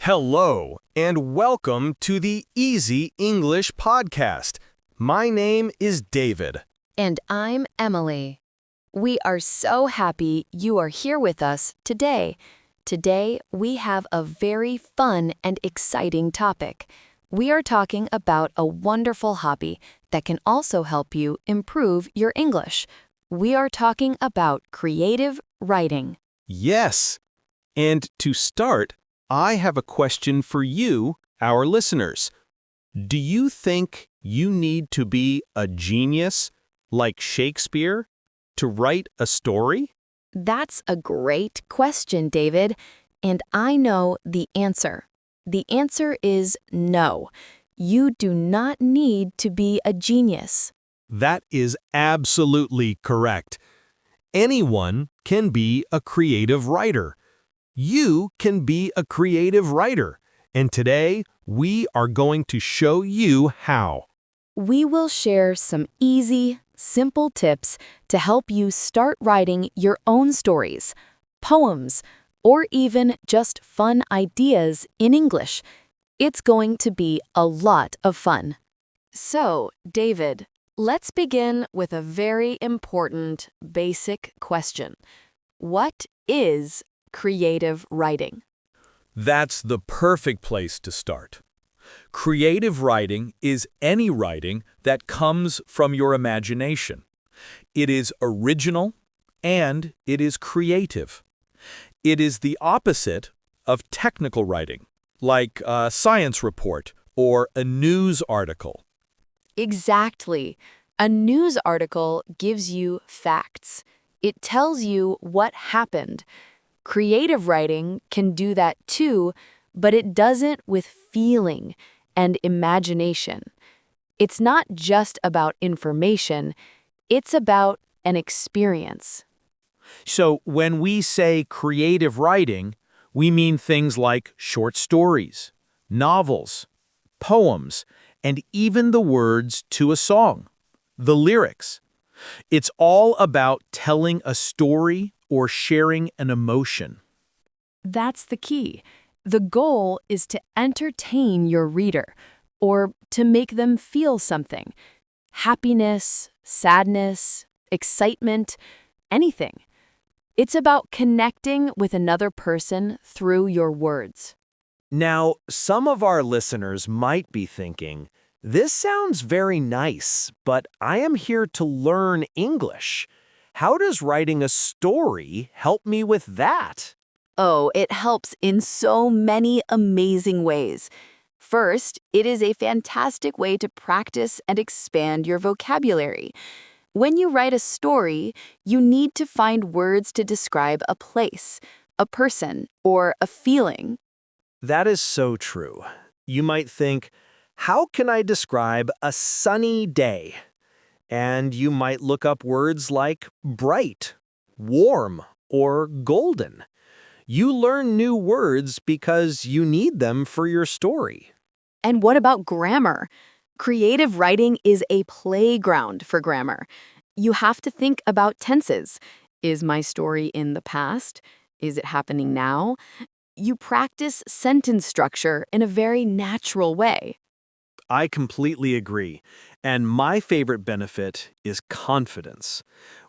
Hello, and welcome to the Easy English Podcast. My name is David. And I'm Emily. We are so happy you are here with us today. Today, we have a very fun and exciting topic. We are talking about a wonderful hobby that can also help you improve your English. We are talking about creative writing. Yes, and to start, I have a question for you, our listeners. Do you think you need to be a genius, like Shakespeare, to write a story? That's a great question, David, and I know the answer. The answer is no. You do not need to be a genius. That is absolutely correct. Anyone can be a creative writer. You can be a creative writer, and today we are going to show you how. We will share some easy, simple tips to help you start writing your own stories, poems, or even just fun ideas in English. It's going to be a lot of fun. So, David, let's begin with a very important, basic question. What is creative writing? That's the perfect place to start. Creative writing is any writing that comes from your imagination. It is original and it is creative. It is the opposite of technical writing, like a science report or a news article. Exactly. A news article gives you facts. It tells you what happened. Creative writing can do that too, but it does it with feeling and imagination. It's not just about information, it's about an experience. So when we say creative writing, we mean things like short stories, novels, poems, and even the words to a song, the lyrics. It's all about telling a story or sharing an emotion. That's the key. The goal is to entertain your reader or to make them feel something. Happiness, sadness, excitement, anything. It's about connecting with another person through your words. Now, some of our listeners might be thinking, this sounds very nice, but I am here to learn English. How does writing a story help me with that? Oh, it helps in so many amazing ways. First, it is a fantastic way to practice and expand your vocabulary. When you write a story, you need to find words to describe a place, a person, or a feeling. That is so true. You might think, how can I describe a sunny day? And you might look up words like bright, warm, or golden. You learn new words because you need them for your story. And what about grammar? Creative writing is a playground for grammar. You have to think about tenses. Is my story in the past? Is it happening now? You practice sentence structure in a very natural way. I completely agree. And my favorite benefit is confidence.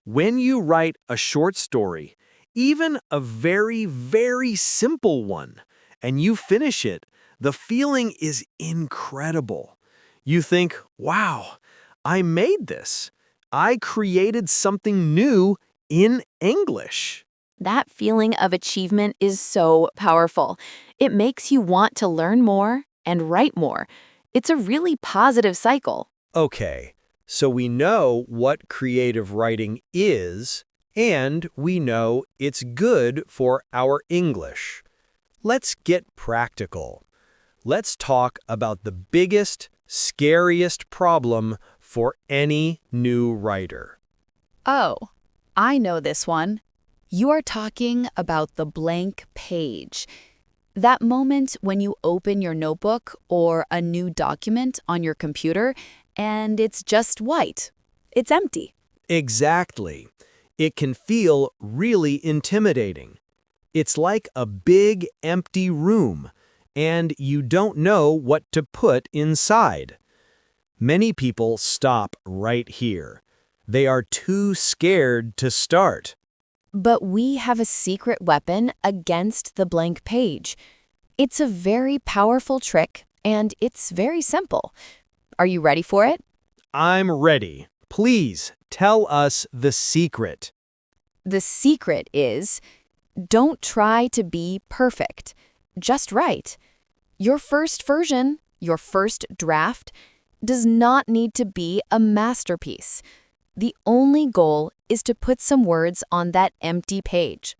When you write a short story, even a very, very simple one, and you finish it, the feeling is incredible. You think, wow, I made this. I created something new in English. That feeling of achievement is so powerful. It makes you want to learn more and write more. It's a really positive cycle. Okay, so we know what creative writing is, and we know it's good for our English. Let's get practical. Let's talk about the biggest, scariest problem for any new writer. Oh, I know this one. You are talking about the blank page. That moment when you open your notebook or a new document on your computer and it's just white. It's empty. Exactly. It can feel really intimidating. It's like a big, empty room, and you don't know what to put inside. Many people stop right here. They are too scared to start. But we have a secret weapon against the blank page. It's a very powerful trick, and it's very simple. Are you ready for it? I'm ready. Please tell us the secret. The secret is, don't try to be perfect. Just right. Your first version, your first draft, does not need to be a masterpiece. The only goal is to put some words on that empty page.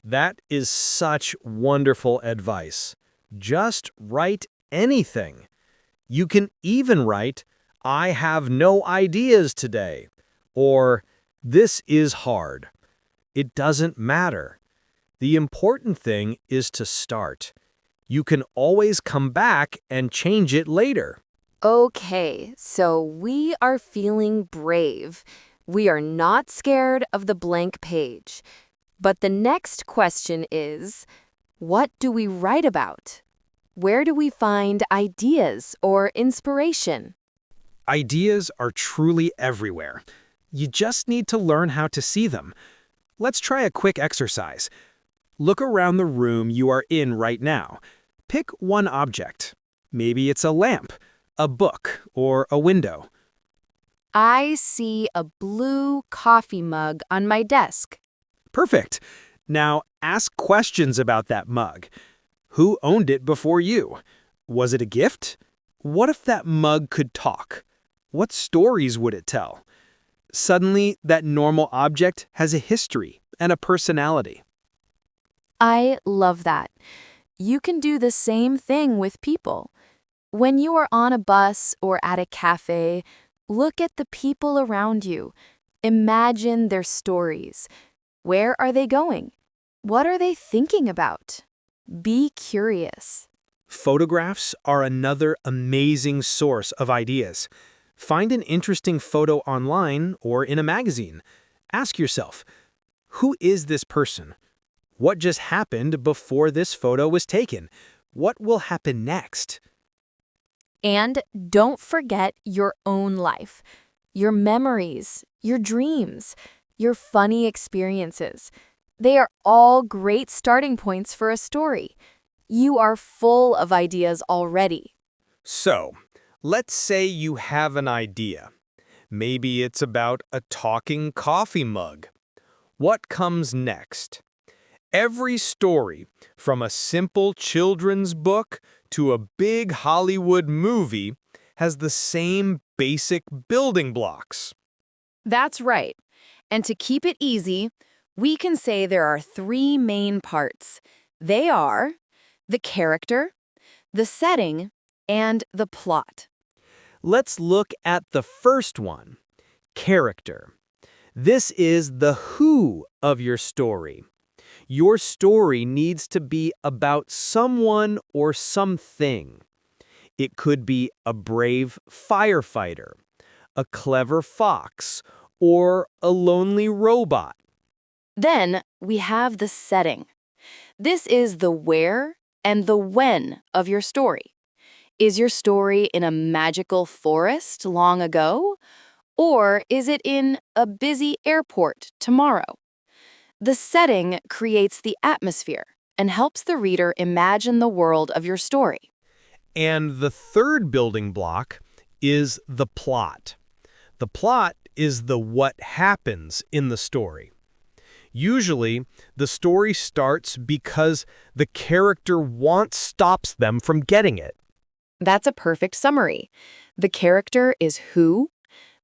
That is such wonderful advice. Just write anything. You can even write, "I have no ideas today," or "This is hard." It doesn't matter. The important thing is to start. You can always come back and change it later. Okay, so we are feeling brave. We are not scared of the blank page. But the next question is, what do we write about? Where do we find ideas or inspiration? Ideas are truly everywhere. You just need to learn how to see them. Let's try a quick exercise. Look around the room you are in right now. Pick one object. Maybe it's a lamp, a book, or a window. I see a blue coffee mug on my desk. Perfect. Now ask questions about that mug. Who owned it before you? Was it a gift? What if that mug could talk? What stories would it tell? Suddenly, that normal object has a history and a personality. I love that. You can do the same thing with people. When you are on a bus or at a cafe, look at the people around you. Imagine their stories. Where are they going? What are they thinking about? Be curious. Photographs are another amazing source of ideas. Find an interesting photo online or in a magazine. Ask yourself, who is this person? What just happened before this photo was taken? What will happen next? And don't forget your own life, your memories, your dreams, your funny experiences. They are all great starting points for a story. You are full of ideas already. So, let's say you have an idea. Maybe it's about a talking coffee mug. What comes next? Every story, from a simple children's book to a big Hollywood movie, has the same basic building blocks. That's right. And to keep it easy, we can say there are three main parts. They are the character, the setting, and the plot. Let's look at the first one, character. This is the who of your story. Your story needs to be about someone or something. It could be a brave firefighter, a clever fox, or a lonely robot. Then we have the setting. This is the where and the when of your story. Is your story in a magical forest long ago? Or is it in a busy airport tomorrow? The setting creates the atmosphere and helps the reader imagine the world of your story. And the third building block is the plot. The plot is the what happens in the story. Usually, the story starts because the character stops them from getting it. That's a perfect summary. The character is who,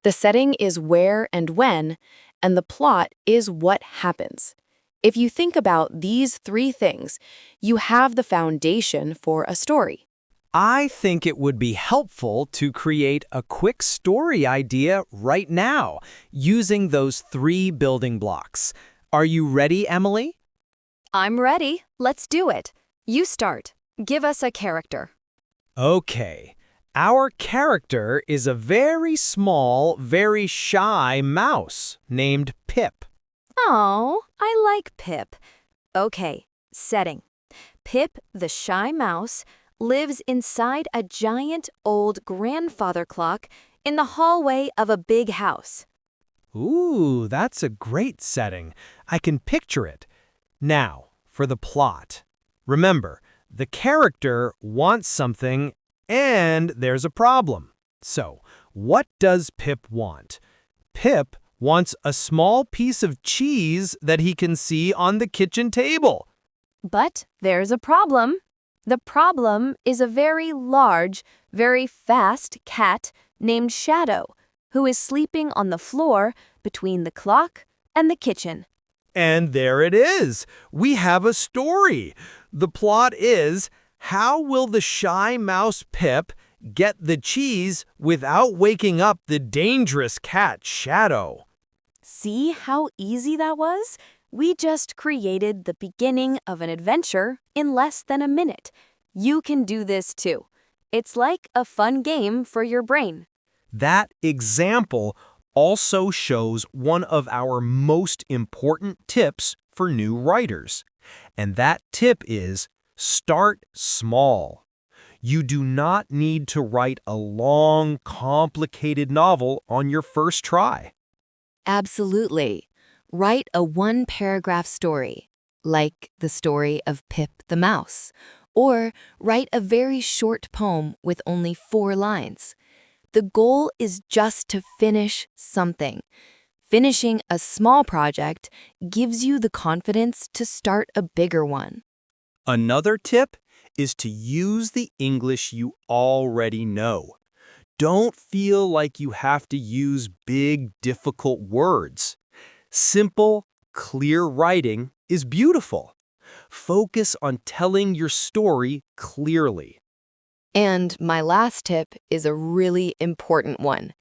the setting is where and when, and the plot is what happens. If you think about these three things, you have the foundation for a story. I think it would be helpful to create a quick story idea right now, using those three building blocks. Are you ready, Emily? I'm ready. Let's do it. You start. Give us a character. Okay. Our character is a very small, very shy mouse named Pip. Oh, I like Pip. Okay, setting. Pip, the shy mouse, lives inside a giant old grandfather clock in the hallway of a big house. Ooh, that's a great setting. I can picture it. Now, for the plot. Remember, the character wants something and there's a problem. So, what does Pip want? Pip wants a small piece of cheese that he can see on the kitchen table. But there's a problem. The problem is a very large, very fast cat named Shadow, who is sleeping on the floor between the clock and the kitchen. And there it is. We have a story. The plot is, how will the shy mouse Pip get the cheese without waking up the dangerous cat Shadow? See how easy that was? We just created the beginning of an adventure in less than a minute. You can do this too. It's like a fun game for your brain. That example also shows one of our most important tips for new writers. And that tip is start small. You do not need to write a long, complicated novel on your first try. Absolutely. Write a one-paragraph story, like the story of Pip the Mouse, or write a very short poem with only 4 lines. The goal is just to finish something. Finishing a small project gives you the confidence to start a bigger one. Another tip is to use the English you already know. Don't feel like you have to use big, difficult words. Simple, clear writing is beautiful. Focus on telling your story clearly. And my last tip is a really important one.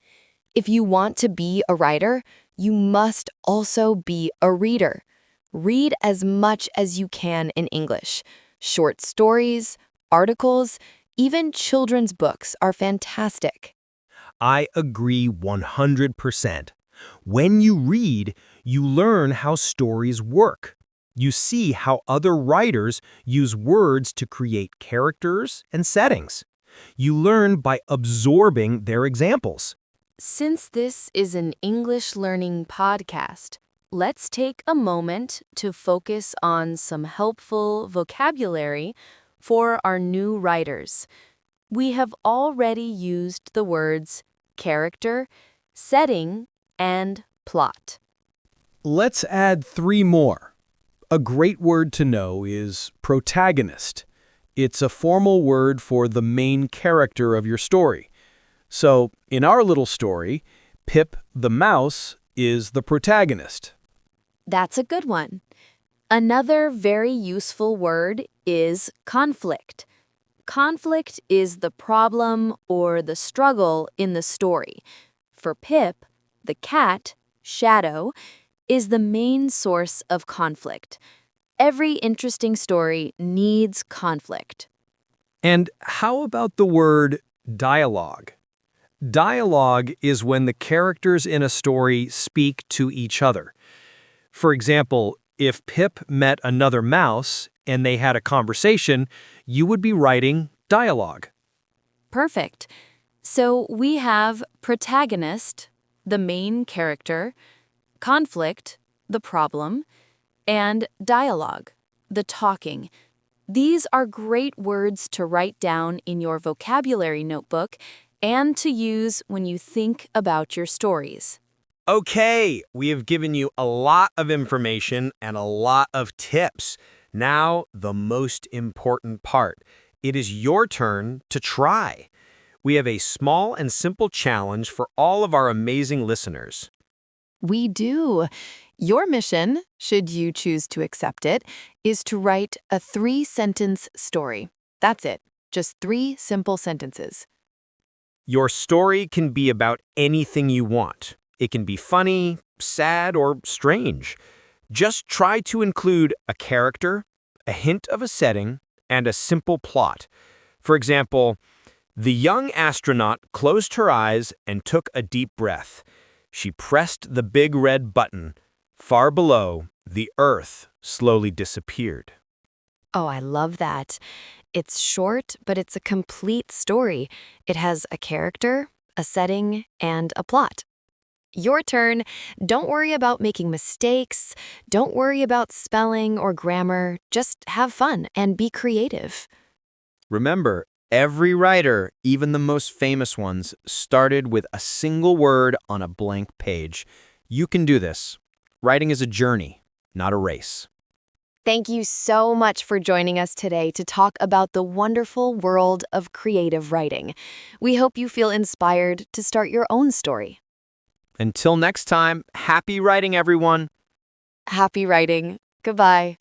If you want to be a writer, you must also be a reader. Read as much as you can in English. Short stories, articles, even children's books are fantastic. I agree 100%. When you read, you learn how stories work. You see how other writers use words to create characters and settings. You learn by absorbing their examples. Since this is an English learning podcast, let's take a moment to focus on some helpful vocabulary for our new writers. We have already used the words character, setting, and plot. Let's add 3 more. A great word to know is protagonist. It's a formal word for the main character of your story. So, in our little story, Pip the mouse is the protagonist. That's a good one. Another very useful word is conflict. Conflict is the problem or the struggle in the story. For Pip, the cat, Shadow, is the main source of conflict. Every interesting story needs conflict. And how about the word dialogue? Dialogue is when the characters in a story speak to each other. For example, if Pip met another mouse and they had a conversation, you would be writing dialogue. Perfect. So we have protagonist, the main character, conflict, the problem, and dialogue, the talking. These are great words to write down in your vocabulary notebook and to use when you think about your stories. Okay, we have given you a lot of information and a lot of tips. Now, the most important part. It is your turn to try. We have a small and simple challenge for all of our amazing listeners. We do. Your mission, should you choose to accept it, is to write a 3-sentence story. That's it. Just 3 simple sentences. Your story can be about anything you want. It can be funny, sad, or strange. Just try to include a character, a hint of a setting, and a simple plot. For example, the young astronaut closed her eyes and took a deep breath. She pressed the big red button. Far below, the Earth slowly disappeared. Oh, I love that. It's short, but it's a complete story. It has a character, a setting, and a plot. Your turn. Don't worry about making mistakes. Don't worry about spelling or grammar. Just have fun and be creative. Remember, every writer, even the most famous ones, started with a single word on a blank page. You can do this. Writing is a journey, not a race. Thank you so much for joining us today to talk about the wonderful world of creative writing. We hope you feel inspired to start your own story. Until next time, happy writing, everyone. Happy writing. Goodbye.